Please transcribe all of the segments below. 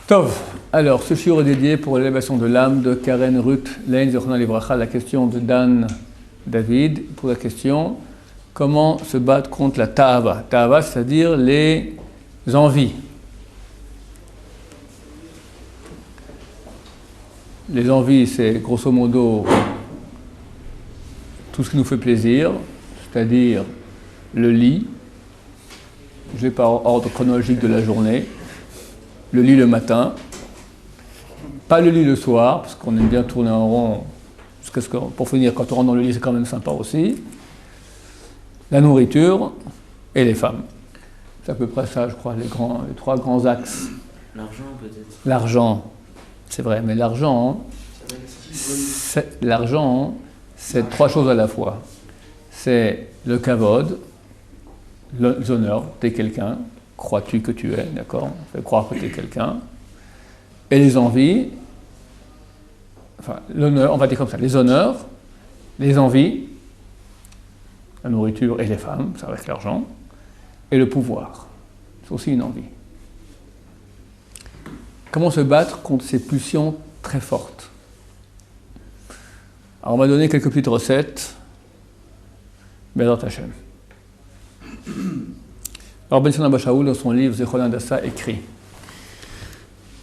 Tov, alors ce shiur est dédié pour l'élévation de l'âme de Karen Ruth Lein Zichronah Livracha, la question de Dan David, pour la question comment se battre contre la ta'ava. Ta'ava, c'est-à-dire les envies. Les envies, c'est grosso modo tout ce qui nous fait plaisir, c'est-à-dire le lit, je vais par ordre chronologique de la journée, le lit le matin, pas le lit le soir, parce qu'on aime bien tourner en rond, parce que pour finir, quand on rentre dans le lit, c'est quand même sympa aussi, la nourriture et les femmes. C'est à peu près ça, je crois, les trois grands axes. L'argent peut-être. L'argent, c'est vrai, mais l'argent, c'est trois choses à la fois. C'est le kavod, les honneurs, t'es quelqu'un, crois-tu que tu es, d'accord? Fais croire que tu es quelqu'un. Et les envies, enfin, l'honneur, on va dire comme ça, les honneurs, les envies, la nourriture et les femmes, ça reste l'argent, et le pouvoir, c'est aussi une envie. Comment se battre contre ces pulsions très fortes? Alors on m'a donné quelques petites recettes, Bezrat Hashem. Alors Ben Sina Bashaoul, dans son livre Zechol Hadassah, écrit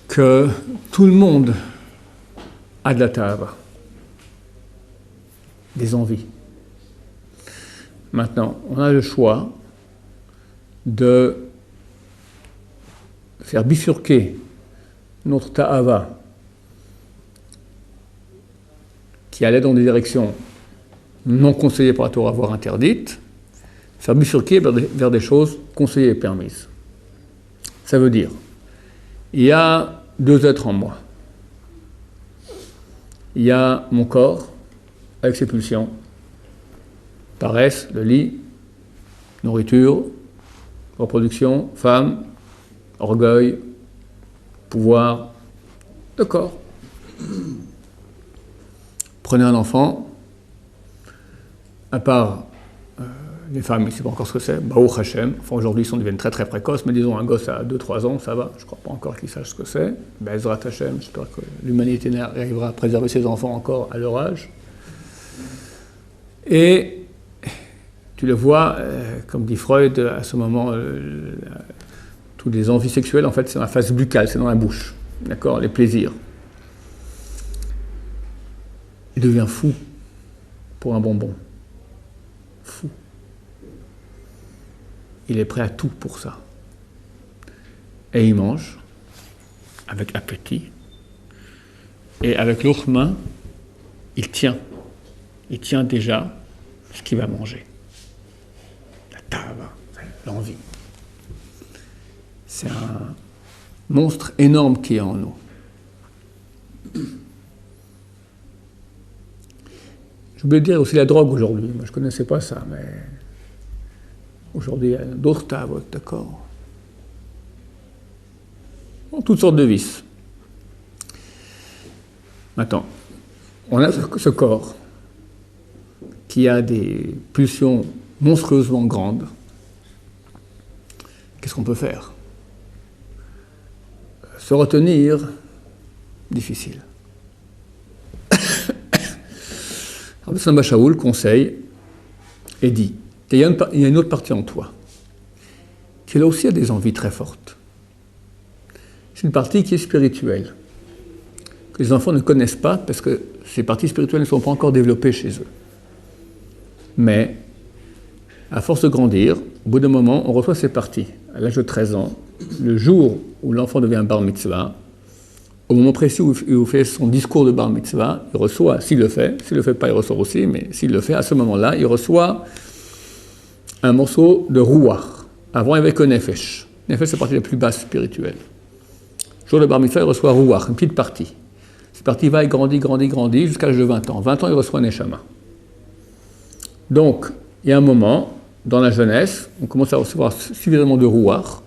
que tout le monde a de la ta'ava, des envies. Maintenant, on a le choix de faire bifurquer notre ta'ava qui allait dans des directions non conseillées par la Torah, voire interdites, faire bifurquer vers des choses conseillées et permises. Ça veut dire, il y a deux êtres en moi. Il y a mon corps, avec ses pulsions, paresse, le lit, nourriture, reproduction, femme, orgueil, pouvoir, le corps. Prenez un enfant, à part les femmes, je ne sais pas encore ce que c'est, Baruch Hashem, enfin aujourd'hui ils deviennent très très précoces, mais disons un gosse à 2-3 ans, ça va, je ne crois pas encore qu'il sache ce que c'est. Bezrat Hashem, j'espère que l'humanité arrivera à préserver ses enfants encore à leur âge. Et tu le vois, comme dit Freud, à ce moment, toutes les envies sexuelles, en fait, c'est dans la phase buccale, c'est dans la bouche, d'accord, les plaisirs. Il devient fou pour un bonbon. Fou. Il est prêt à tout pour ça. Et il mange, avec appétit, et avec l'autre main, il tient. Il tient déjà ce qu'il va manger. La ta'ava, l'envie. C'est un monstre énorme qui est en nous. Je voulais dire aussi la drogue aujourd'hui. Moi, je ne connaissais pas ça, mais aujourd'hui, il y a d'autres ta'avot, d'accord? Bon, toutes sortes de vices. Maintenant, on a ce corps qui a des pulsions monstrueusement grandes. Qu'est-ce qu'on peut faire? Se retenir, difficile. Rabbi Samba Shaoul conseille et dit qu'il y a une autre partie en toi qui là aussi a des envies très fortes. C'est une partie qui est spirituelle, que les enfants ne connaissent pas parce que ces parties spirituelles ne sont pas encore développées chez eux. Mais, à force de grandir, au bout d'un moment, on reçoit ces parties. À l'âge de 13 ans, le jour où l'enfant devient bar mitzvah, au moment précis où il fait son discours de bar mitzvah, il reçoit, s'il le fait pas, il reçoit aussi, mais s'il le fait, à ce moment-là, il reçoit un morceau de ruach. Avant, il n'y avait que nefesh. Nefesh, c'est la partie la plus basse spirituelle. Le jour de bar mitzvah, il reçoit ruach, une petite partie. Cette partie va et grandit, jusqu'à l'âge de 20 ans. 20 ans, il reçoit un neshama. Donc, il y a un moment, dans la jeunesse, on commence à recevoir suffisamment de ruach.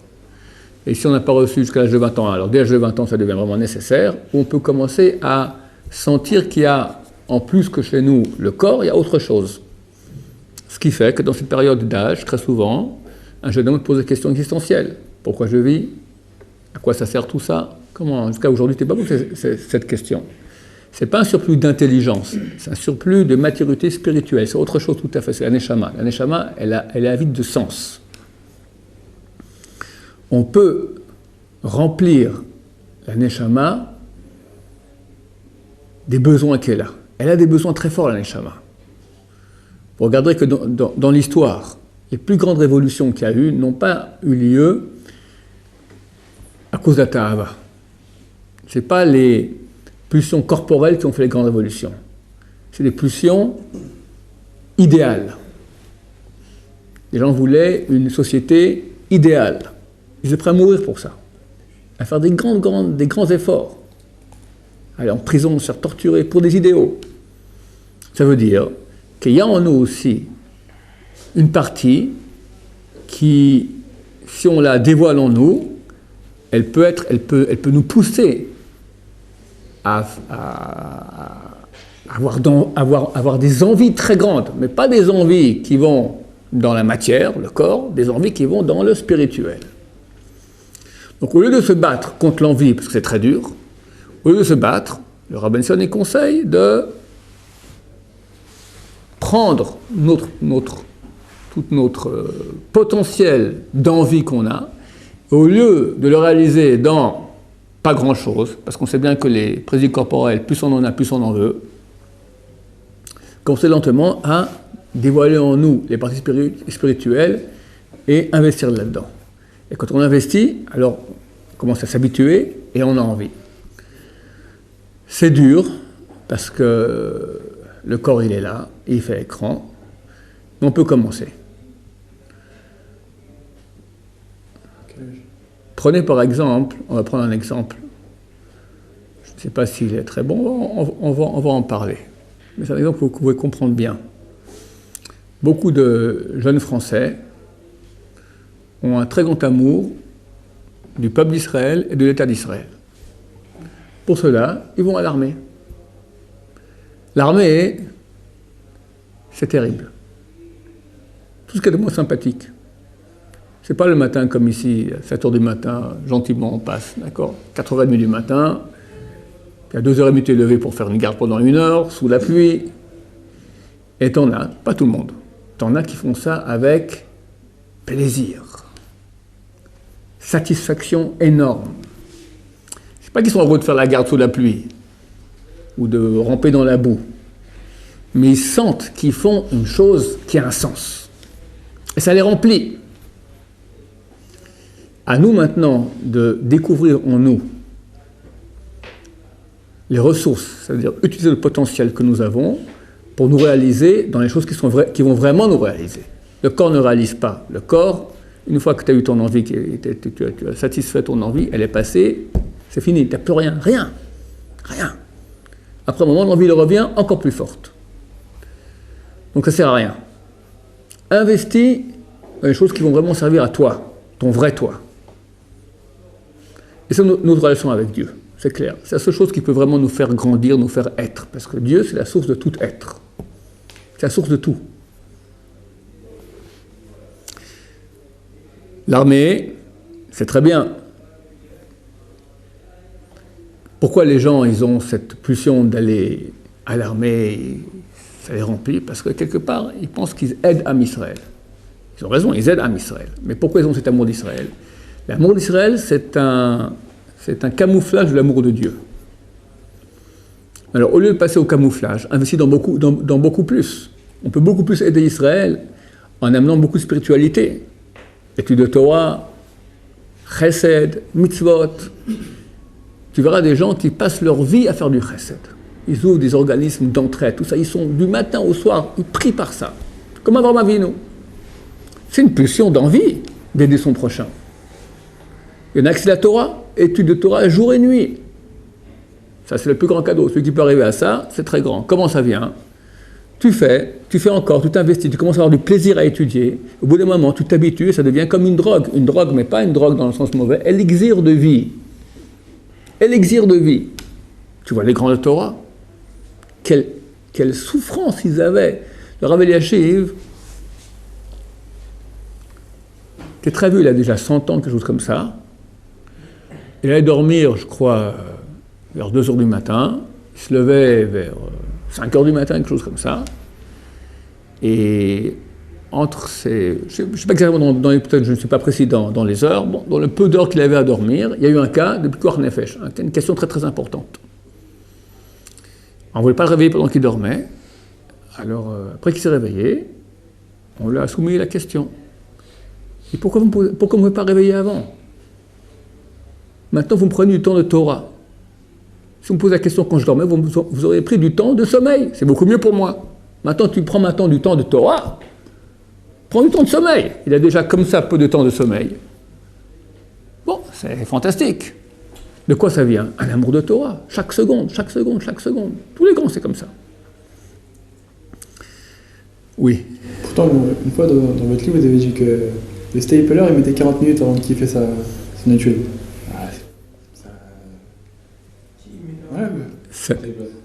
Et si on n'a pas reçu jusqu'à l'âge de 20 ans, alors dès l'âge de 20 ans, ça devient vraiment nécessaire, où on peut commencer à sentir qu'il y a, en plus que chez nous, le corps, il y a autre chose. Ce qui fait que dans cette période d'âge, très souvent, un jeune homme pose des questions existentielles. Pourquoi je vis? À quoi ça sert tout ça? Comment, en tout cas aujourd'hui, tu n'es pas posé cette question. Ce n'est pas un surplus d'intelligence, c'est un surplus de maturité spirituelle. C'est autre chose tout à fait, c'est la neshama. La neshama, elle est avide de sens. On peut remplir la neshama des besoins qu'elle a. Elle a des besoins très forts, la neshama. Vous regarderez que dans l'histoire, les plus grandes révolutions qu'il y a eu n'ont pas eu lieu à cause de la ta'ava. Ce n'est pas les pulsions corporelles qui ont fait les grandes révolutions. C'est des pulsions idéales. Les gens voulaient une société idéale. Ils étaient prêts à mourir pour ça, à faire des grands efforts, aller en prison, se faire torturer pour des idéaux. Ça veut dire qu'il y a en nous aussi une partie qui, si on la dévoile en nous, elle peut nous pousser à avoir des envies très grandes, mais pas des envies qui vont dans la matière, le corps, des envies qui vont dans le spirituel. Donc au lieu de se battre contre l'envie, parce que c'est très dur, au lieu de se battre, le Rabbi Sion conseille de prendre tout notre potentiel d'envie qu'on a, au lieu de le réaliser dans pas grand-chose, parce qu'on sait bien que les plaisirs corporels, plus on en a, plus on en veut, commencer lentement à dévoiler en nous les parties spirituelles et investir là-dedans. Et quand on investit, alors on commence à s'habituer et on a envie. C'est dur, parce que le corps il est là, il fait écran, mais on peut commencer. Prenez par exemple, on va prendre un exemple, je ne sais pas s'il est très bon, on va en parler, mais c'est un exemple que vous pouvez comprendre bien. Beaucoup de jeunes Français ont un très grand amour du peuple d'Israël et de l'État d'Israël. Pour cela, ils vont à l'armée. L'armée, c'est terrible. Tout ce qui est de moins sympathique. C'est pas le matin comme ici, à 7h du matin, gentiment on passe, d'accord, 4h30 du matin, puis à 2h30 tu es levé pour faire une garde pendant 1 heure, sous la pluie, et t'en as, pas tout le monde, t'en as qui font ça avec plaisir, satisfaction énorme. C'est pas qu'ils sont heureux de faire la garde sous la pluie, ou de ramper dans la boue, mais ils sentent qu'ils font une chose qui a un sens, et ça les remplit. À nous maintenant de découvrir en nous les ressources, c'est-à-dire utiliser le potentiel que nous avons pour nous réaliser dans les choses qui vont vraiment nous réaliser. Le corps ne réalise pas. Le corps, une fois que tu as eu ton envie, tu as satisfait ton envie, elle est passée, c'est fini, tu n'as plus rien. Rien. Après un moment, l'envie le revient encore plus forte. Donc ça ne sert à rien. Investis dans les choses qui vont vraiment servir à toi, ton vrai toi. Et c'est notre relation avec Dieu, c'est clair. C'est la seule chose qui peut vraiment nous faire grandir, nous faire être. Parce que Dieu, c'est la source de tout être. C'est la source de tout. L'armée, c'est très bien. Pourquoi les gens, ils ont cette pulsion d'aller à l'armée, ça les remplit? Parce que quelque part, ils pensent qu'ils aident Am Israël. Ils ont raison, ils aident Am Israël. Mais pourquoi ils ont cet amour d'Israël? L'amour d'Israël, c'est un camouflage de l'amour de Dieu. Alors, au lieu de passer au camouflage, investis dans beaucoup plus. On peut beaucoup plus aider Israël en amenant beaucoup de spiritualité. Études de Torah, chesed, mitzvot. Tu verras des gens qui passent leur vie à faire du chesed. Ils ouvrent des organismes d'entraide, tout ça. Ils sont du matin au soir, ils prient par ça. Comme Avraham Avinu. C'est une pulsion d'envie d'aider son prochain. Il y en a que c'est la Torah, études de Torah jour et nuit. Ça, c'est le plus grand cadeau. Celui qui peut arriver à ça, c'est très grand. Comment ça vient? Tu fais encore, tu t'investis, tu commences à avoir du plaisir à étudier. Au bout d'un moment, tu t'habitues et ça devient comme une drogue. Une drogue, mais pas une drogue dans le sens mauvais. Élixir de vie. Élixir de vie. Tu vois les grands de Torah? Quelle souffrance ils avaient. Le Rav Eliashiv, qui est très vieux, il a déjà 100 ans, quelque chose comme ça. Il allait dormir, je crois, vers 2 heures du matin. Il se levait vers 5 heures du matin, quelque chose comme ça. Et entre ces... Je ne sais pas exactement, peut-être je ne suis pas précis dans les heures, bon, dans le peu d'heures qu'il avait à dormir, il y a eu un cas de pikuach nefesh, une question très très importante. On ne voulait pas le réveiller pendant qu'il dormait. Alors, après qu'il s'est réveillé, on lui a soumis la question. Et pourquoi vous ne pouvez pas réveiller avant? Maintenant, vous me prenez du temps de Torah. Si vous me posez la question quand je dormais, vous auriez pris du temps de sommeil. C'est beaucoup mieux pour moi. Maintenant, tu prends maintenant du temps de Torah. Prends du temps de sommeil. Il a déjà comme ça peu de temps de sommeil. Bon, c'est fantastique. De quoi ça vient? Un amour de Torah. Chaque seconde, chaque seconde, chaque seconde. Tous les grands, c'est comme ça. Oui. Pourtant, une fois dans votre livre, vous avez dit que le stapler, il mettait 40 minutes avant de kiffer son étude.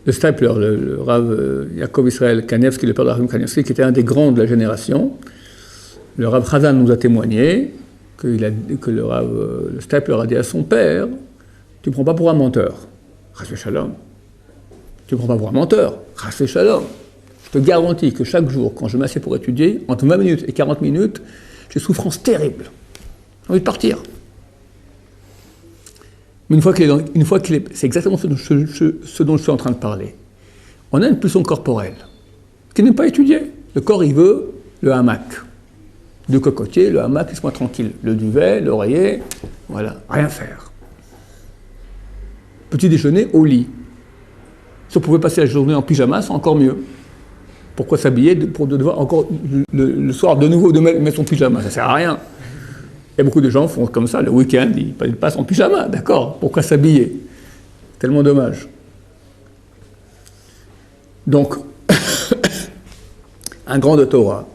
Le stapler, le Rav Yaakov Israël Kanievski, le père de Rav Kanievski, qui était un des grands de la génération, le Rav Chazan nous a témoigné que le stapler a dit à son père: tu ne prends pas pour un menteur. Chas v'shalom. Tu ne prends pas pour un menteur. Chas v'shalom. Je te garantis que chaque jour, quand je m'assieds pour étudier, entre 20 minutes et 40 minutes, j'ai souffrance terrible. J'ai envie de partir. Mais une fois qu'il est, c'est exactement ce dont je suis en train de parler. On a une pulsion corporelle qui n'est pas étudiée. Le corps, il veut le hamac. Deux cocotiers, le hamac, laisse-moi tranquille. Le duvet, l'oreiller, voilà, rien faire. Petit déjeuner au lit. Si on pouvait passer la journée en pyjama, c'est encore mieux. Pourquoi s'habiller pour devoir encore le soir de nouveau de mettre son pyjama? Ça ne sert à rien. Il y a beaucoup de gens qui font comme ça, le week-end, ils passent en pyjama, d'accord? Pourquoi s'habiller? Tellement dommage. Donc, un grand de Torah,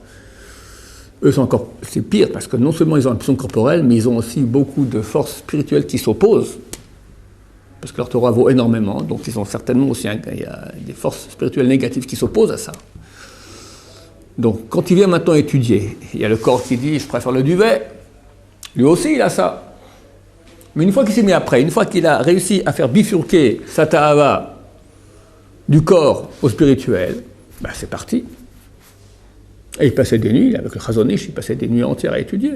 eux c'est pire, parce que non seulement ils ont une pulsion corporelle, mais ils ont aussi beaucoup de forces spirituelles qui s'opposent, parce que leur Torah vaut énormément, donc ils ont certainement aussi il y a des forces spirituelles négatives qui s'opposent à ça. Donc, quand il vient maintenant étudier, il y a le corps qui dit « je préfère le duvet », lui aussi il a ça. Mais une fois qu'il s'est mis après, une fois qu'il a réussi à faire bifurquer sa ta'ava du corps au spirituel, ben c'est parti. Et il passait des nuits, avec le Chazon Ish, il passait des nuits entières à étudier.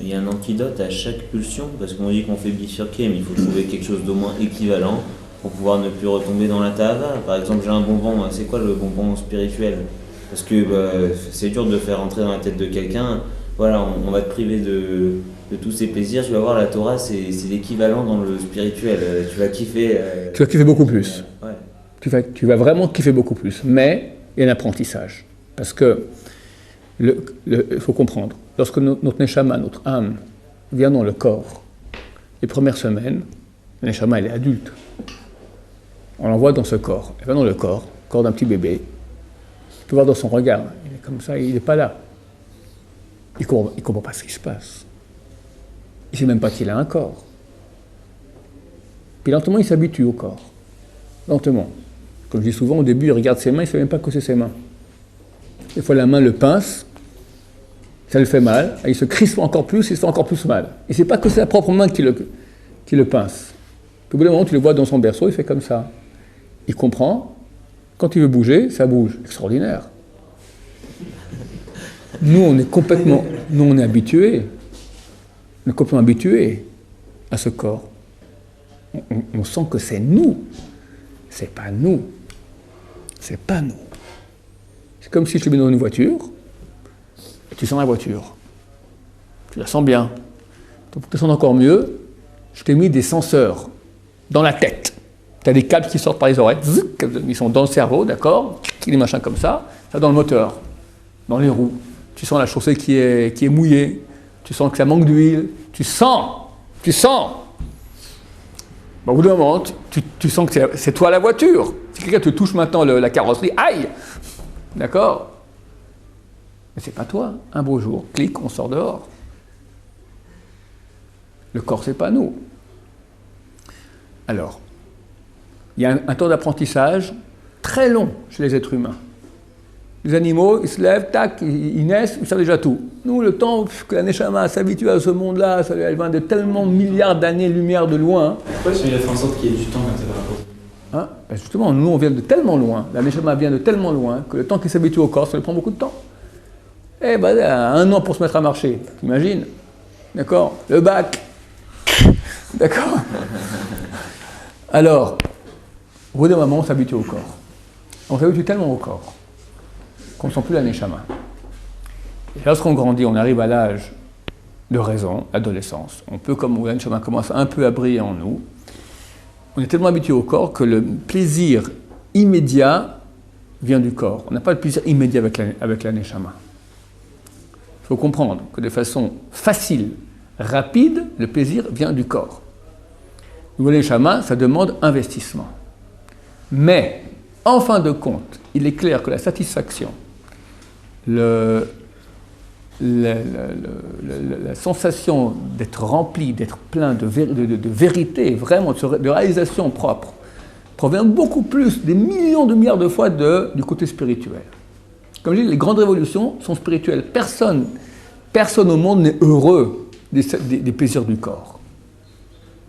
Il y a un antidote à chaque pulsion, parce qu'on dit qu'on fait bifurquer, mais il faut trouver quelque chose d'au moins équivalent pour pouvoir ne plus retomber dans la ta'ava. Par exemple, j'ai un bonbon, c'est quoi le bonbon spirituel? Parce que c'est dur de faire entrer dans la tête de quelqu'un, voilà, on va te priver de tous ces plaisirs, tu vas voir, la Torah, c'est l'équivalent dans le spirituel, tu vas kiffer... Tu vas kiffer beaucoup plus. Ouais. Tu vas vraiment kiffer beaucoup plus, mais il y a un apprentissage. Parce que, il faut comprendre, lorsque notre neshama, notre âme, vient dans le corps, les premières semaines, le neshama, elle est adulte. On l'envoie dans ce corps. Elle va dans le corps d'un petit bébé. Tu peux voir dans son regard, il est comme ça, il n'est pas là. Il ne comprend pas ce qui se passe. Il ne sait même pas qu'il a un corps. Puis lentement, il s'habitue au corps. Lentement. Comme je dis souvent, au début, il regarde ses mains, il ne sait même pas que c'est ses mains. Des fois, la main le pince, ça le fait mal, et il se crispe encore plus, il se fait encore plus mal. Il ne sait pas que c'est la propre main qui le pince. Puis au bout d'un moment, tu le vois dans son berceau, il fait comme ça. Il comprend. Quand il veut bouger, ça bouge. Extraordinaire. Nous, on est habitués. On est complètement habitués à ce corps. On sent que c'est nous. C'est pas nous. C'est pas nous. C'est comme si je te mets dans une voiture, et tu sens la voiture. Tu la sens bien. Donc, pour te sentir encore mieux, je t'ai mis des senseurs dans la tête. Tu as des câbles qui sortent par les oreilles, ils sont dans le cerveau, d'accord? Des machins comme ça dans le moteur, dans les roues. Tu sens la chaussée qui est mouillée, tu sens que ça manque d'huile, tu sens. Au bout d'un moment, tu sens que c'est toi la voiture. Si quelqu'un te touche maintenant la carrosserie, aïe! D'accord? Mais c'est pas toi. Un beau jour, clic, on sort dehors. Le corps, c'est pas nous. Alors, il y a un temps d'apprentissage très long chez les êtres humains. Les animaux, ils se lèvent, tac, ils naissent, ils savent déjà tout. Nous, le temps que la Neshama s'habitue à ce monde-là, elle vient de tellement milliards d'années-lumière de loin. Pourquoi il a fait en sorte qu'il y ait du temps comme ça par rapport Hein? Ben justement, nous, on vient de tellement loin, la Neshama vient de tellement loin, que le temps qu'il s'habitue au corps, ça lui prend beaucoup de temps. Eh ben, 1 an pour se mettre à marcher, t'imagines? D'accord? Le bac. D'accord? Alors, au bout d'un moment, on s'habitue au corps. On s'habitue tellement au corps qu'on ne sent plus la Neshama. Et lorsqu'on grandit, on arrive à l'âge de raison, l'adolescence. On peut, comme la Neshama commence un peu à briller en nous, on est tellement habitué au corps que le plaisir immédiat vient du corps. On n'a pas de plaisir immédiat avec la Neshama. Il faut comprendre que de façon facile, rapide, le plaisir vient du corps. Le Neshama, ça demande investissement. Mais, en fin de compte, il est clair que la satisfaction, la sensation d'être rempli, d'être plein de vérité, vraiment de réalisation propre, provient beaucoup plus, des millions de milliards de fois du côté spirituel. Comme je dis, les grandes révolutions sont spirituelles. Personne au monde n'est heureux des plaisirs du corps.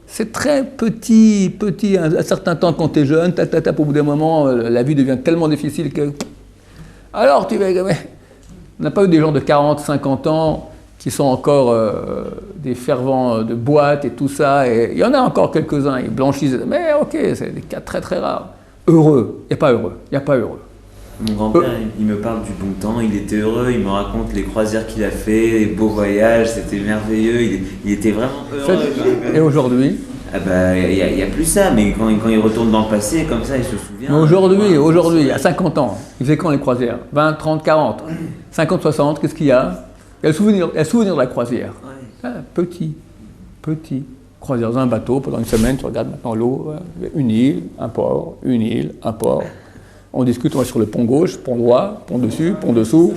C'est très petit, un certain temps quand tu es jeune, au bout d'un moment, la vie devient tellement difficile que... Alors, tu vas... On n'a pas eu des gens de 40, 50 ans qui sont encore des fervents de boîtes et tout ça. Et il y en a encore quelques-uns, ils blanchissent. Mais ok, c'est des cas très très rares. Heureux, il n'y a pas heureux, il n'y a pas heureux. Mon grand-père, il me parle du bon temps, il était heureux, il me raconte les croisières qu'il a fait, les beaux voyages, c'était merveilleux, il était vraiment heureux. Et aujourd'hui? Ah bah, il y a plus ça, mais quand il retourne dans le passé, comme ça, il se souvient. Aujourd'hui, il y a 50 ans, il faisait quand les croisières? 20, 30, 40, 50, 60, qu'est-ce qu'il y a? Il y a le souvenir de la croisière. Ouais. Ah, petit. Croisière dans un bateau, pendant une semaine, tu regardes maintenant l'eau, une île, un port. On discute, on va sur le pont gauche, pont droit, pont dessus, pont dessous.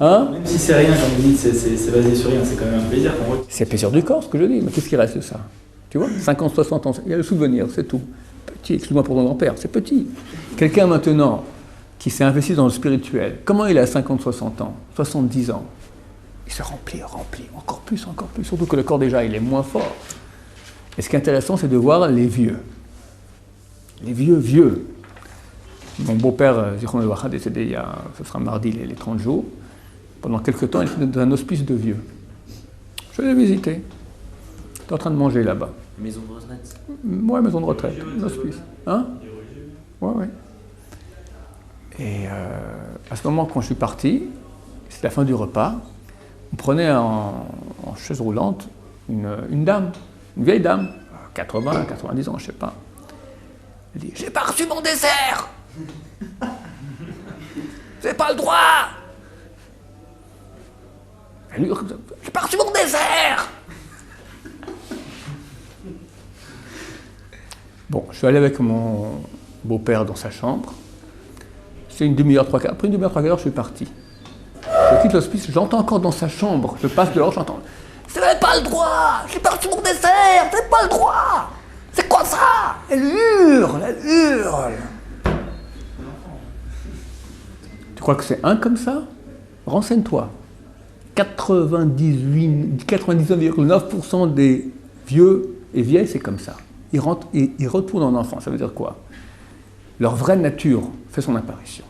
Hein? Même si c'est rien, comme vous dites, c'est basé sur rien, c'est quand même un plaisir. C'est le plaisir du corps, ce que je dis, mais qu'est-ce qui reste de ça? Tu vois, 50, 60 ans, il y a le souvenir, c'est tout. Petit, excuse-moi pour ton grand-père, c'est petit. Quelqu'un maintenant qui s'est investi dans le spirituel, comment il a 50, 60 ans, 70 ans? Il se remplit, encore plus, surtout que le corps déjà, il est moins fort. Et ce qui est intéressant, c'est de voir les vieux. Les vieux. Mon beau-père, Zichron El Wachad, décédé ce sera mardi, les 30 jours. Pendant quelques temps, il était dans un hospice de vieux. Je l'ai visité. Tu es en train de manger là-bas. Maison de retraite? Ouais, maison de retraite, un hospice. Hein? Ouais. Et à ce moment, quand je suis parti, c'est la fin du repas, on prenait en chaise roulante une dame, une vieille dame, 80, 90 ans, je ne sais pas. Elle dit « J'ai pas reçu mon dessert. J'ai pas le droit. » Elle lui dit « J'ai pas reçu mon dessert. » Bon, je suis allé avec mon beau-père dans sa chambre. C'est une demi-heure, trois quarts. Après une demi-heure, trois quarts, je suis parti. Je quitte l'hospice, j'entends encore dans sa chambre. Je passe dehors, j'entends « C'est même pas le droit. J'ai pas reçu mon dessert. C'est pas le droit. C'est quoi ça ?» Elle hurle. Tu crois que c'est un comme ça? Renseigne-toi. 99,9% des vieux et vieilles, c'est comme ça. Ils retournent en enfant. Ça veut dire quoi? Leur vraie nature fait son apparition.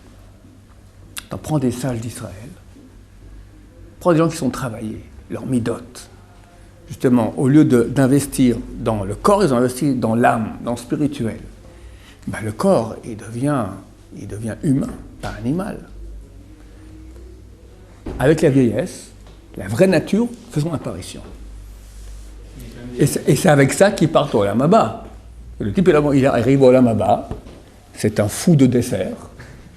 T'en prends des sages d'Israël, prends des gens qui sont travaillés, leur midote. Justement, au lieu d'investir dans le corps, ils ont investi dans l'âme, dans le spirituel. Ben, le corps, il devient humain, pas animal. Avec la vieillesse, la vraie nature fait son apparition. Et c'est avec ça qu'ils partent au Olam Haba. Le type, il arrive au Olam Haba, c'est un fou de dessert,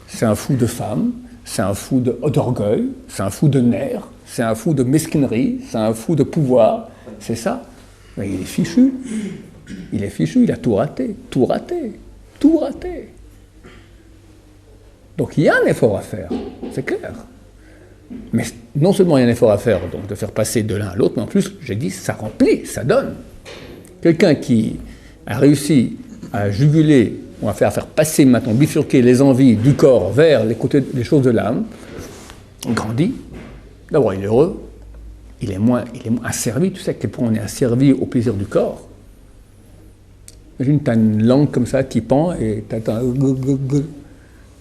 c'est un fou de femme, c'est un fou d'orgueil, c'est un fou de nerfs, c'est un fou de mesquinerie, c'est un fou de pouvoir. C'est ça. Mais il est fichu, il a tout raté. Donc il y a un effort à faire, c'est clair. Mais non seulement il y a un effort à faire, donc de faire passer de l'un à l'autre, mais en plus, j'ai dit, ça remplit, ça donne. Quelqu'un qui a réussi à juguler on va faire passer maintenant, bifurquer les envies du corps vers les choses de l'âme, on grandit. D'abord, il est heureux, il est moins asservi. Tu sais à quel point on est asservi au plaisir du corps. Imagine, tu as une langue comme ça qui pend et tu as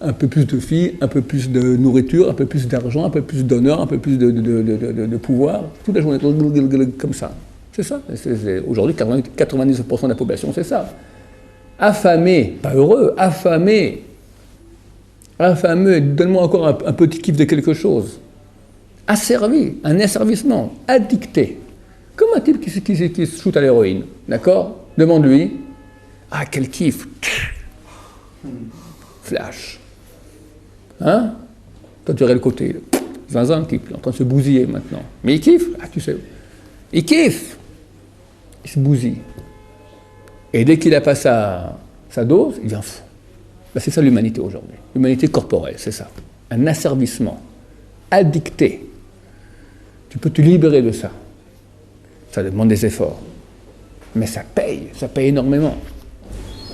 un peu plus de filles, un peu plus de nourriture, un peu plus d'argent, un peu plus d'honneur, un peu plus de pouvoir. Toute la journée, comme ça. C'est ça. Aujourd'hui, 99% de la population, c'est ça. Affamé, pas heureux, affamé. Affamé, donne-moi encore un petit kiff de quelque chose. Asservi, un asservissement, addicté. Comme un type qui se shoot à l'héroïne, d'accord? Demande-lui, ah, quel kiff. Flash. Hein? Toi, tu aurais le côté, zinzin, type, il est en train de se bousiller maintenant. Mais il kiffe, ah, tu sais. Il kiffe. Il se bousille. Et dès qu'il a pas sa dose, il devient fou. Ben, c'est ça l'humanité aujourd'hui. L'humanité corporelle, c'est ça. Un asservissement. Addicté. Tu peux te libérer de ça. Ça demande des efforts. Mais ça paye énormément.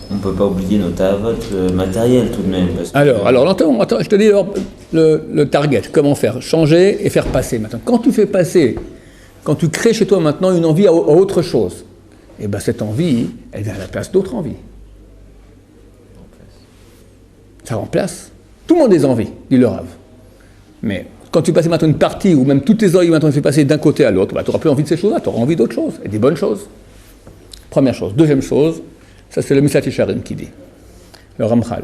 On ne peut pas oublier nos tavot matériels tout de même. Parce que... Alors, attends, je te dis le target, comment faire, changer et faire passer maintenant. Quand tu fais passer, quand tu crées chez toi maintenant une envie à autre chose, et bien cette envie, elle vient à la place d'autres envies. Ça remplace. Tout le monde a des envies, dit le Rav. Mais quand tu passes maintenant une partie, ou même toutes tes envies maintenant tu fais passer d'un côté à l'autre, bah, tu n'auras plus envie de ces choses-là, tu auras envie d'autres choses, et des bonnes choses. Première chose. Deuxième chose, ça c'est le Misat Yesharim qui dit, le Ramchal.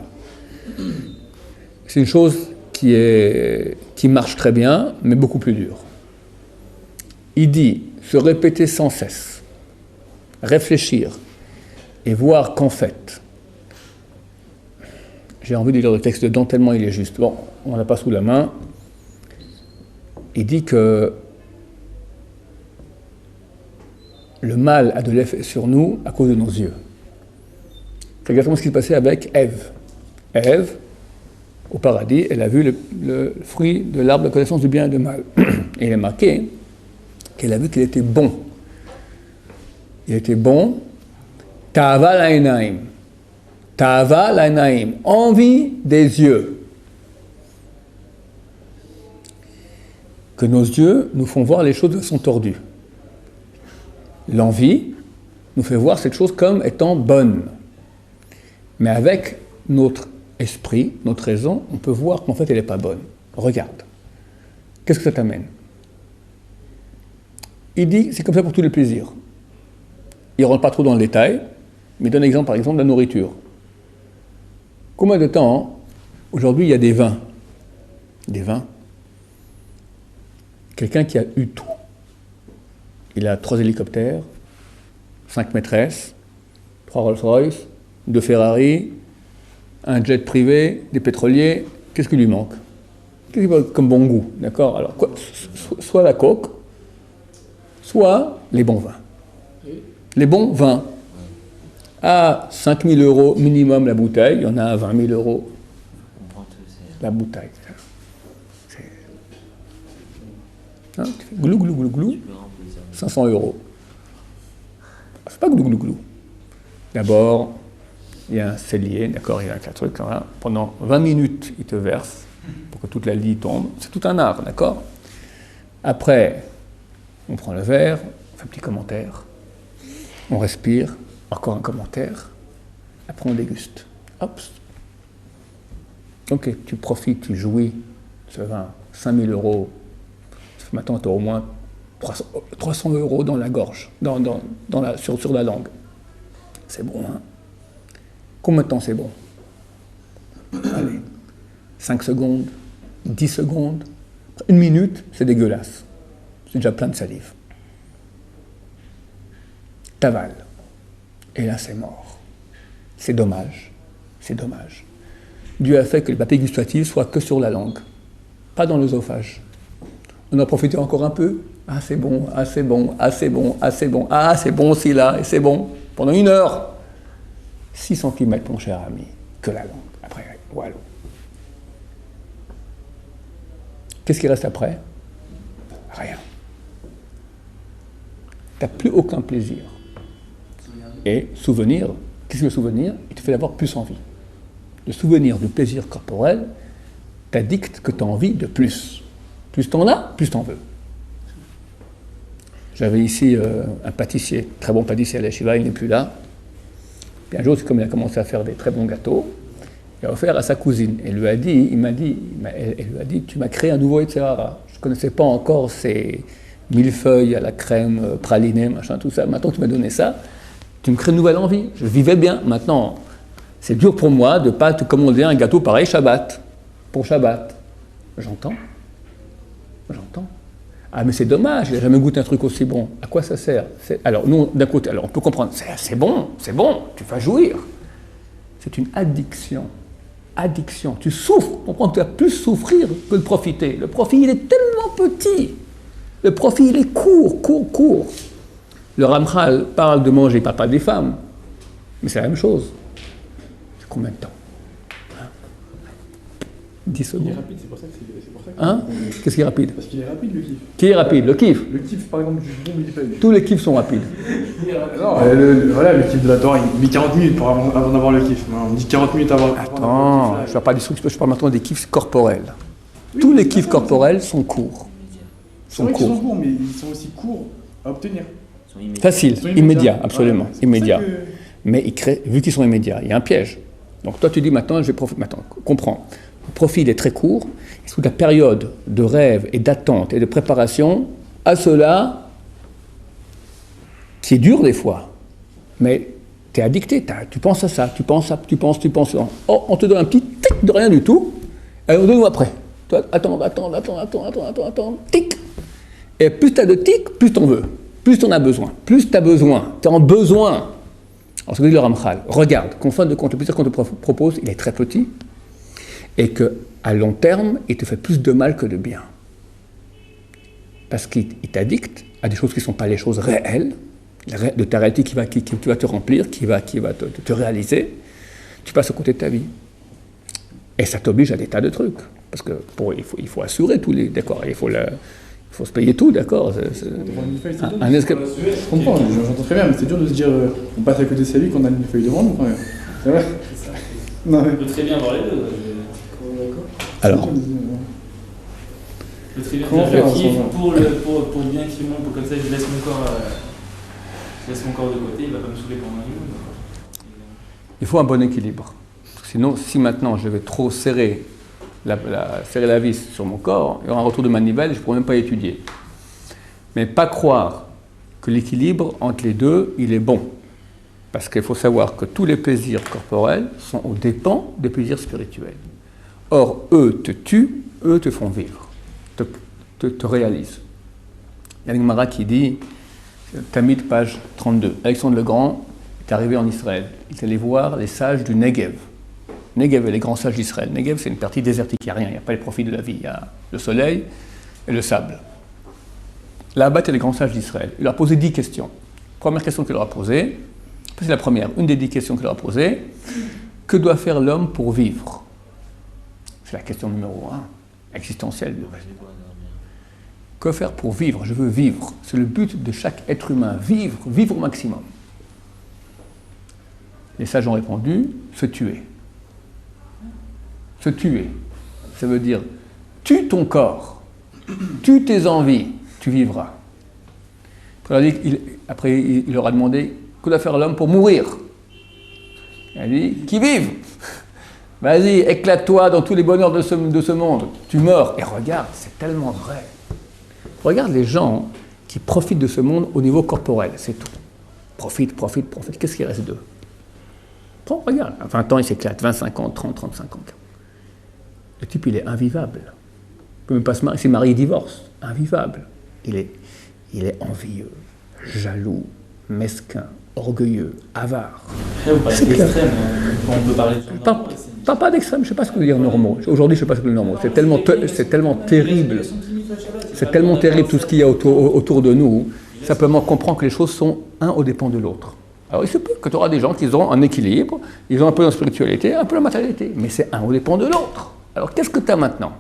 C'est une chose qui marche très bien, mais beaucoup plus dure. Il dit, se répéter sans cesse, réfléchir, et voir qu'en fait, j'ai envie de lire le texte dedans tellement il est juste. Bon, on l'a pas sous la main. Il dit que le mal a de l'effet sur nous à cause de nos yeux. C'est exactement ce qui s'est passé avec Ève. Ève, au paradis, elle a vu le fruit de l'arbre de la connaissance du bien et du mal. Et il est marqué qu'elle a vu qu'il était bon. Il était bon. Ta'ava la'enaim. Ta'ava la'enaim. Envie des yeux. Que nos yeux nous font voir les choses de façon tordue. L'envie nous fait voir cette chose comme étant bonne. Mais avec notre esprit, notre raison, on peut voir qu'en fait elle n'est pas bonne. Regarde. Qu'est-ce que ça t'amène? Il dit, c'est comme ça pour tous les plaisirs. Il ne rentre pas trop dans le détail, mais il donne l'exemple, par exemple, de la nourriture. Combien de temps, aujourd'hui, il y a des vins? Des vins. Quelqu'un qui a eu tout. Il a 3 hélicoptères, 5 maîtresses, 3 Rolls-Royce, 2 Ferrari, un jet privé, des pétroliers. Qu'est-ce qui lui manque? Qu'est-ce qu'il a comme bon goût? D'accord? Alors, soit la coke, soit les bons vins. Les bons vins. À 5 000 € minimum la bouteille, il y en a à 20 000 € la bouteille. Hein, tu fais glou, glou, glou, glou, 500 €. C'est pas glou, glou, glou. D'abord, il y a un cellier, d'accord, il y a un truc, pendant 20 minutes, il te verse pour que toute la lie tombe. C'est tout un art, d'accord? Après, on prend le verre, on fait un petit commentaire, on respire, encore un commentaire, après on déguste. Hop. Ok, tu profites, tu jouis de ce vin, 5 000 €. Maintenant, tu as au moins 300 € dans la gorge, sur la langue. C'est bon, hein? Combien de temps c'est bon? Allez, 5 secondes, 10 secondes, 1 minute, c'est dégueulasse. C'est déjà plein de salive. T'avales. Et là, c'est mort. C'est dommage. C'est dommage. Dieu a fait que le papier gustatif soit que sur la langue, pas dans l'œsophage. On a profité encore un peu. Ah, c'est bon, ah, c'est bon, ah, c'est bon, ah, c'est bon, ah, c'est bon aussi là, et c'est bon. Pendant 1 heure. 6 cm, mon cher ami, que la langue. Après, voilà. Qu'est-ce qui reste après? Rien. Tu n'as plus aucun plaisir. Et souvenir, qu'est-ce que le souvenir? Il te fait avoir plus envie. le souvenir du plaisir corporel t'addicte que tu as envie de plus. Plus tu en as, plus tu en veux. J'avais ici un pâtissier, très bon pâtissier à la Shiva, il n'est plus là. Puis un jour, comme il a commencé à faire des très bons gâteaux, il a offert à sa cousine. Elle lui a dit, elle lui a dit, tu m'as créé un nouveau Yetzirah. Je ne connaissais pas encore ces millefeuilles à la crème, pralinée, machin, tout ça. Maintenant, tu m'as donné ça. Tu me crées une nouvelle envie. Je vivais bien. Maintenant, c'est dur pour moi de ne pas te commander un gâteau pareil Shabbat, pour Shabbat. J'entends. Ah, mais c'est dommage, il n'a jamais goûté un truc aussi bon. À quoi ça sert? Alors, nous, d'un côté, alors on peut comprendre, c'est bon, tu vas jouir. C'est une addiction. Addiction. Tu souffres. Comprends, tu vas plus souffrir que de profiter. Le profit, il est tellement petit. Le profit, il est court. Le Ramchal parle de manger, il ne parle pas des femmes. Mais c'est la même chose. C'est combien de temps? 10 secondes. Il est rapide, c'est pour ça que Hein? Qu'est-ce qui est rapide? Parce qu'il est rapide, le kiff. Qui est rapide? Le kiff. Le kiff, par exemple, du bon millefeuille. Tous les kiffs sont rapides. Non, voilà, le kiff de la Torah, il met 40 minutes avant d'avoir le kiff. On dit 40 minutes avant. Attends, je ne parle pas des trucs, je parle maintenant des kiffs corporels. Oui, tous les kiffs corporels sont courts. C'est vrai qu'ils sont courts, mais ils sont aussi courts à obtenir. Facile, immédiat, absolument, ouais, immédiat. Mais vu qu'ils sont immédiats, il y a un piège. Donc toi tu dis maintenant, je vais profiter. Maintenant, comprends. Le profit il est très court. Et sous la période de rêve et d'attente et de préparation, à cela, qui est dur des fois, mais tu es addicté, tu penses à ça, tu penses. Oh, on te donne un petit tic de rien du tout, et on donne après. Toi, attends, tic. Et plus tu as de tic, plus tu en veux, plus tu en as besoin, plus tu as besoin, tu es en besoin. Alors, ce que dit le Ramchal, regarde, qu'en fin de compte, le plaisir qu'on te propose, il est très petit, et qu'à long terme, il te fait plus de mal que de bien. Parce qu'il t'addicte à des choses qui ne sont pas les choses réelles, de ta réalité qui va te remplir, qui va te réaliser. Tu passes à côté de ta vie. Et ça t'oblige à des tas de trucs. Parce que il faut assurer tous les... D'accord, il faut se payer tout, d'accord. Je comprends, j'entends très bien, mais c'est dur de se dire on passe à côté de sa vie qu'on a une feuille de vente quand même. C'est vrai. On peut très bien voir les deux. Alors. On peut très bien faire le kiff pour bien qu'il monte, pour comme ça je laisse mon corps de côté, il va pas me saouler pendant un minute. Il faut un bon équilibre. Sinon, si maintenant je vais trop serrer la vis sur mon corps, il y aura un retour de manivelle et je ne pourrai même pas étudier. Mais pas croire que l'équilibre entre les deux, il est bon. Parce qu'il faut savoir que tous les plaisirs corporels sont aux dépens des plaisirs spirituels. Or, eux te tuent, eux te font vivre, te réalisent. Il y a une Gemara qui dit, Tamid, page 32, Alexandre le Grand est arrivé en Israël. Il est allé voir les sages du Negev. Negev est les grands sages d'Israël. Negev, c'est une partie désertique, il n'y a rien, il n'y a pas les profits de la vie, il y a le soleil et le sable. Là-bas, il y a les grands sages d'Israël. Il leur a posé 10 questions. Première question qu'il leur a posée, c'est la première, une des 10 questions qu'il leur a posées, que doit faire l'homme pour vivre? C'est la question numéro 1, existentielle. Que faire pour vivre? Je veux vivre. C'est le but de chaque être humain, vivre au maximum. Les sages ont répondu, se tuer. Se tuer. Ça veut dire, tue ton corps, tue tes envies, tu vivras. Après, il leur a demandé, que doit faire l'homme pour mourir? Il a dit, qui vive? Vas-y, éclate-toi dans tous les bonheurs de ce monde. Tu meurs. Et regarde, c'est tellement vrai. Regarde les gens qui profitent de ce monde au niveau corporel, c'est tout. Profite. Qu'est-ce qui reste d'eux? Regarde, à 20 ans, il s'éclate. 25 ans, 30, 35 ans. Le type, il est invivable. Il ne peut même pas se marier. S'il marie, il divorce. Invivable. Il est envieux, jaloux, mesquin, orgueilleux, avare. Après, vous parlez d'extrême, on peut parler de pas d'extrême, je ne sais pas ce que veut dire normaux. Aujourd'hui, je ne sais pas ce que veut dire normaux. C'est tellement terrible. C'est tellement terrible tout ce qu'il y a autour de nous. Simplement comprendre que les choses sont un aux dépens de l'autre. Alors il se peut que tu auras des gens qui ont un équilibre, ils ont un peu de spiritualité, un peu de matérialité, mais c'est un aux dépens de l'autre. Alors qu'est-ce que tu as maintenant?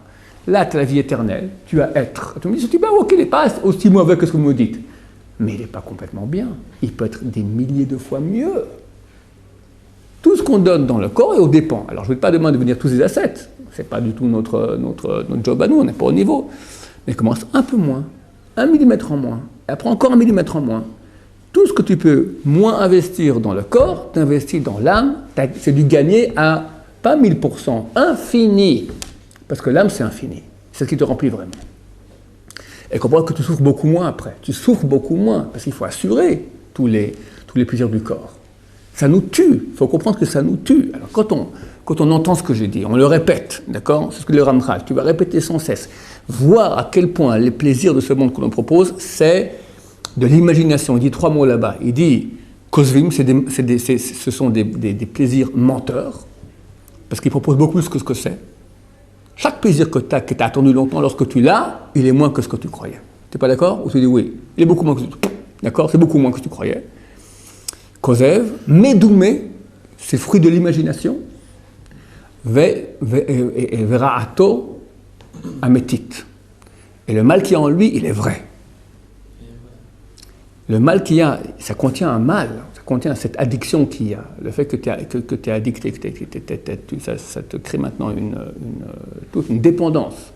Là, tu as la vie éternelle, tu as être. Tu me dis, ok, il n'est pas aussi mauvais que ce que vous me dites. Mais il n'est pas complètement bien. Il peut être des milliers de fois mieux. Tout ce qu'on donne dans le corps est au dépend. Alors je ne vais pas demain devenir tous des ascètes. Ce n'est pas du tout notre job à nous, on n'est pas au niveau. Mais commence un peu moins, 1 millimètre en moins, et après encore 1 millimètre en moins. Tout ce que tu peux moins investir dans le corps, t'investis dans l'âme, c'est du gagner à, pas 1000%, infini. Parce que l'âme, c'est infini. C'est ce qui te remplit vraiment. Et comprends que tu souffres beaucoup moins après. Tu souffres beaucoup moins, parce qu'il faut assurer tous les plaisirs du corps. Ça nous tue. Il faut comprendre que ça nous tue. Alors quand on entend ce que j'ai dit, on le répète, d'accord? C'est ce que le Ramchal, tu vas répéter sans cesse. Voir à quel point les plaisirs de ce monde que l'on propose, c'est de l'imagination. Il dit 3 mots là-bas. Il dit Kozvim, ce sont des plaisirs menteurs, parce qu'il propose beaucoup plus que ce que c'est. Chaque plaisir que tu as attendu longtemps, lorsque tu l'as, il est moins que ce que tu croyais. Tu n'es pas d'accord? Ou tu dis oui, il est beaucoup moins que ce que tu croyais. D'accord? C'est beaucoup moins que ce que tu croyais. Kozev, Medoumé, c'est fruit de l'imagination. Vera'ato ametit. Et le mal qu'il y a en lui, il est vrai. Le mal qu'il y a, ça contient un mal, ça contient cette addiction qu'il y a. Le fait que tu es addicté, ça te crée maintenant toute une dépendance.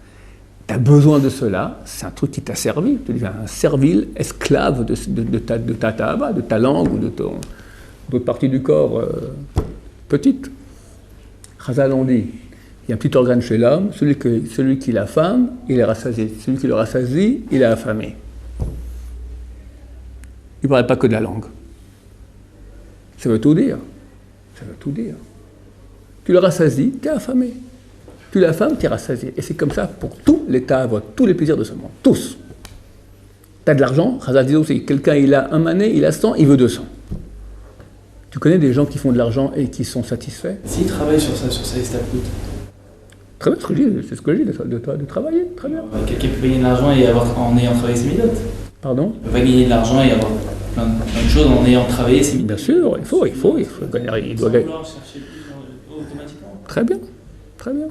Tu as besoin de cela, c'est un truc qui t'a servi. Tu deviens un servile, esclave de ta tahava, de ta langue ou d'autres parties du corps petites. Chazal on dit, il y a un petit organe chez l'homme, celui qui l'affame, il est rassasié. Celui qui le rassasie, il est affamé. Il ne parle pas que de la langue. Ça veut tout dire. Ça veut tout dire. Tu le rassasies, tu es affamé. Tu l'affames, tu es rassasié. Et c'est comme ça pour tous les ta'avot, tous les plaisirs de ce monde. Tous. Tu as de l'argent, Chazal dit aussi, quelqu'un il a un mané, il a 100, il veut 200. Tu connais des gens qui font de l'argent et qui sont satisfaits? S'ils travaillent sur ça, coûte. Très bien, c'est ce que je dis de toi, de travailler, très bien. Quelqu'un peut gagner de l'argent et en ayant travaillé ses minutes. Pardon? Il ne peut pas gagner de l'argent et avoir plein de choses en ayant travaillé ses minutes. Bien sûr, il faut gagner, il doit gagner. Très bien, très bien.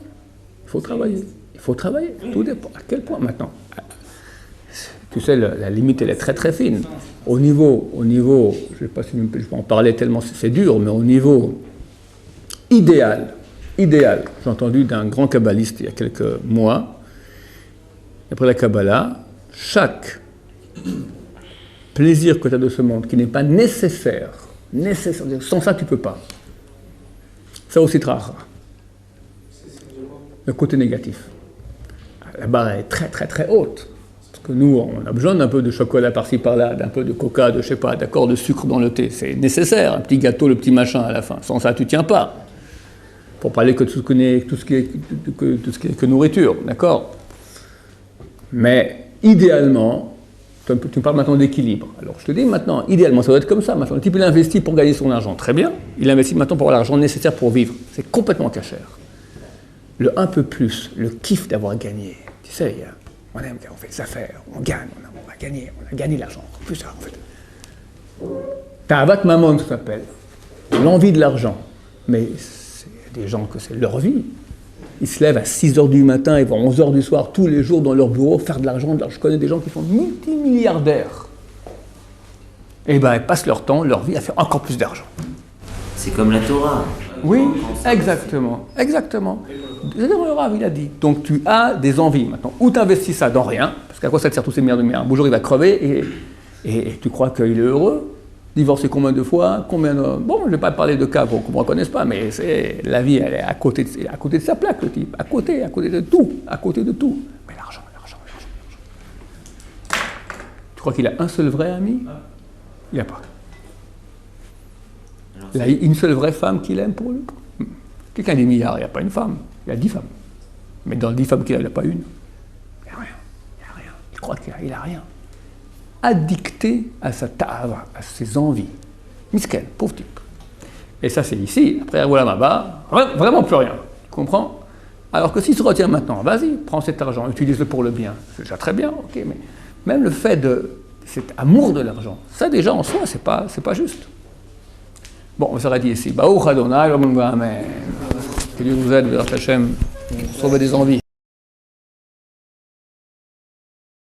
Il faut travailler. Il faut travailler. Tout dépend. À quel point maintenant? Tu sais, la limite, elle est très très fine. Au niveau, je ne sais pas si je peux en parler tellement c'est dur, mais au niveau idéal, j'ai entendu d'un grand kabbaliste il y a quelques mois, après la Kabbalah, chaque plaisir que tu as de ce monde qui n'est pas nécessaire, sans ça tu ne peux pas. Ça aussi trahara. Le côté négatif. La barre est très très très haute. Parce que nous, on a besoin d'un peu de chocolat par-ci par-là, d'un peu de coca, de de sucre dans le thé. C'est nécessaire, un petit gâteau, le petit machin à la fin. Sans ça, tu ne tiens pas. Pour parler que tout ce qui est que nourriture, d'accord? Mais idéalement, tu me parles maintenant d'équilibre. Alors je te dis maintenant, idéalement, ça doit être comme ça. Maintenant, le type, il investit pour gagner son argent, très bien. Il investit maintenant pour avoir l'argent nécessaire pour vivre. C'est complètement cachère. Le un peu plus, le kiff d'avoir gagné. Tu sais, on aime, on fait des affaires, on gagne, on a gagné l'argent, plus ça en fait. Ta'avat Mamon, ça s'appelle. L'envie de l'argent. Mais c'est des gens que c'est leur vie. Ils se lèvent à 6h du matin et vont à 11h du soir, tous les jours dans leur bureau, faire de l'argent. Je connais des gens qui sont multimilliardaires. Et bien, ils passent leur temps, leur vie à faire encore plus d'argent. C'est comme la Torah. Oui, exactement. Le Rav, il a dit. Donc tu as des envies maintenant. Ou tu investis ça dans rien, parce qu'à quoi ça te sert tous ces milliards de milliards? Un beau jour, il va crever et tu crois qu'il est heureux. Divorcé combien de fois? Bon, je ne vais pas parler de cas qu'on ne reconnaisse pas, mais la vie, elle est à côté de sa plaque, le type. À côté de tout. Mais l'argent. Tu crois qu'il a un seul vrai ami? Il n'y a pas. Il a une seule vraie femme qu'il aime pour lui. Quelqu'un a des milliards, il n'y a pas une femme. Il a 10 femmes. Mais dans les 10 femmes qu'il a, il n'a pas une. Il n'y a rien. Il croit qu'il n'a rien. Addicté à sa ta'ava, à ses envies. Misken, pauvre type. Et ça, c'est ici. Après, voilà Maba, vraiment plus rien. Tu comprends? Alors que s'il se retient maintenant, vas-y, prends cet argent, utilise-le pour le bien. C'est déjà très bien, ok, mais même le fait de cet amour de l'argent, ça déjà en soi, c'est pas juste. Bon, on s'arrête ici. Baruch Adonai, Amen. Que Dieu vous aide, Bérat Hashem, pour sauver des envies.